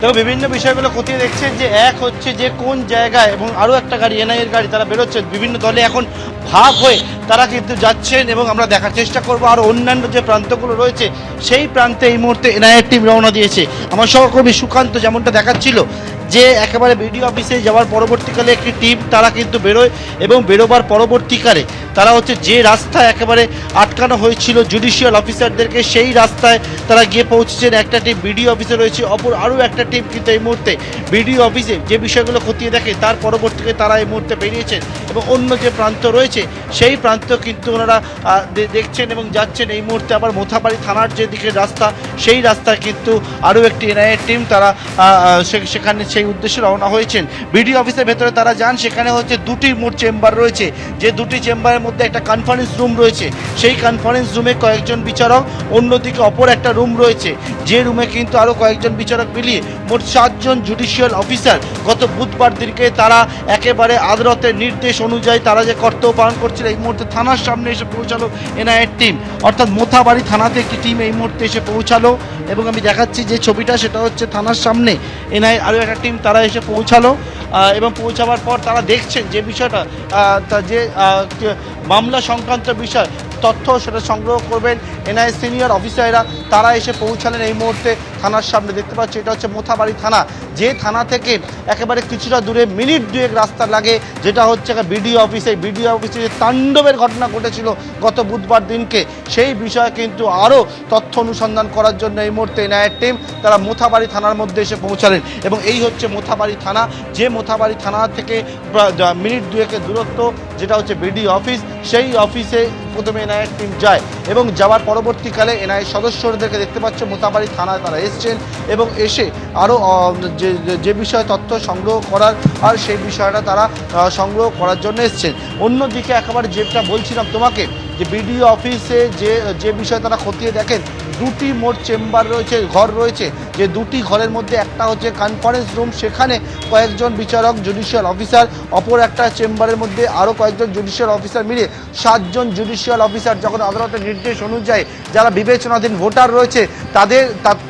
দেখো বিভিন্ন বিষয়গুলো খতিয়ে দেখছেন যে এক হচ্ছে যে কোন জায়গায় এবং আরও একটা গাড়ি এনআইএর গাড়ি তারা বেরোচ্ছেন বিভিন্ন দলে এখন ভাগ হয়ে তারা কিন্তু যাচ্ছেন এবং আমরা দেখার চেষ্টা করব আর অন্যান্য যে প্রান্তগুলো রয়েছে সেই প্রান্তে এই মুহূর্তে এনআইএর টিম রওনা দিয়েছে। আমার সহকর্মী সুকান্ত যেমনটা দেখাচ্ছিল যে একেবারে বিডিও অফিসে যাওয়ার পরবর্তীকালে একটি টিম তারা কিন্তু বেরোয় এবং বেরোবার পরবর্তীকালে তারা হচ্ছে যে রাস্তায় একেবারে আটকানো হয়েছিল জুডিশিয়াল অফিসারদেরকে সেই রাস্তায় তারা গিয়ে পৌঁছেছেন। একটা টিম বিডিও অফিসে রয়েছে, অপর আরও একটা টিম কিন্তু এই মুহূর্তে বিডিও অফিসে যে বিষয়গুলো খতিয়ে দেখে তার পরবর্তীতে তারা এই মুহূর্তে বেরিয়েছেন এবং অন্য যে প্রান্ত রয়েছে সেই প্রান্ত কিন্তু ওনারা দেখছেন এবং যাচ্ছেন। এই মুহূর্তে আবার মোথাবাড়ি থানার যে দিকের রাস্তা সেই রাস্তায় কিন্তু আরও একটি এনআইএর টিম তারা সেখানে সেই উদ্দেশ্যে রওনা হয়েছেন। বিডিও অফিসের ভেতরে তারা যান, সেখানে হচ্ছে দুটি মোট চেম্বার রয়েছে, যে দুটি চেম্বারের মধ্যে একটা কনফারেন্স রুম রয়েছে, সেই কনফারেন্স রুমে কয়েকজন বিচারক, অন্যদিকে অপর একটা রুম রয়েছে যে রুমে কিন্তু আরও কয়েকজন বিচারক মিলিয়ে মোট 7 জন জুডিশিয়াল অফিসার গত বুধবার দিনকে তারা একেবারে আদালতের নির্দেশ অনুযায়ী তারা যে কর্তব্য পালন করছিল এই মুহূর্তে থানার সামনে এসে পৌঁছালো এনআইএর টিম, অর্থাৎ মোথাবাড়ি থানাতে একটি টিম এই মুহূর্তে এসে পৌঁছালো এবং আমি দেখাচ্ছি যে ছবিটা সেটা হচ্ছে থানার সামনে এনআইএর আরও একটা টিম তারা এসে পৌঁছালো এবং পৌঁছাবার পর তারা দেখছেন যে বিষয়টা যে মামলা সংক্রান্ত বিষয় তথ্য সেটা সংগ্রহ করবেন এনআইএ সিনিয়র অফিসাররা তারা এসে পৌঁছালেন এই মুহূর্তে থানার সামনে। দেখতে পাচ্ছি এটা হচ্ছে মোথাবাড়ি থানা, যে থানা থেকে একেবারে কিছুটা দূরে মিনিট দুয়েক রাস্তা লাগে যেটা হচ্ছে বিডিও অফিসে। বিডিও অফিসে যে তাণ্ডবের ঘটনা ঘটেছিল গত বুধবার দিনকে সেই বিষয়ে কিন্তু আরও তথ্য অনুসন্ধান করার জন্য এই মুহূর্তে এনআইএর টিম তারা মোথাবাড়ি থানার মধ্যে এসে পৌঁছালেন এবং এই হচ্ছে মোথাবাড়ি থানা, যে মোথাবাড়ি থানা থেকে মিনিট দুয়েকের দূরত্ব যেটা হচ্ছে বিডিও অফিস, সেই অফিসে প্রথমে এনআইএর টিম যায় এবং যাওয়ার পরবর্তীকালে এনআইএর সদস্যদেরকে দেখতে পাচ্ছে মোথাবাড়ি থানায় তারা এসছেন এবং এসে আরও যে বিষয়ে তথ্য সংগ্রহ করার আর সেই বিষয়টা তারা সংগ্রহ করার জন্য এসছেন। অন্যদিকে একেবারে যেটা বলছিলাম তোমাকে যে বিডিও অফিসে যে বিষয় তারা খতিয়ে দেখেন দুটি মোট চেম্বার রয়েছে, ঘর রয়েছে, যে দুটি ঘরের মধ্যে একটা হচ্ছে কনফারেন্স রুম, সেখানে কয়েকজন বিচারক জুডিশিয়াল অফিসার, অপর একটা চেম্বারের মধ্যে আরও কয়েকজন জুডিশিয়াল অফিসার মিলে 7 জন জুডিশিয়াল অফিসার যখন আদালতের নির্দেশ অনুযায়ী যারা বিবেচনাধীন ভোটার রয়েছে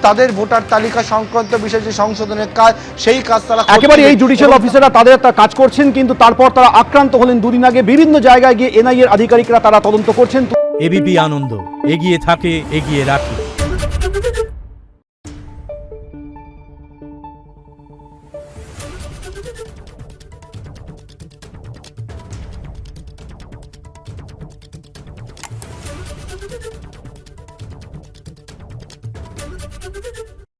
তাদের ভোটার তালিকা সংক্রান্ত বিষয়ে যে সংশোধনের কাজ সেই কাজ তারা একেবারে এই জুডিশিয়াল অফিসাররা তাদের কাজ করছেন, কিন্তু তারপর তারা আক্রান্ত হলেন দুদিন আগে। বিভিন্ন জায়গায় গিয়ে এনআইএর আধিকারিকরা তারা তদন্ত করছেন। এবিপি আনন্দ এগিয়ে থাকে, এগিয়ে রাখে।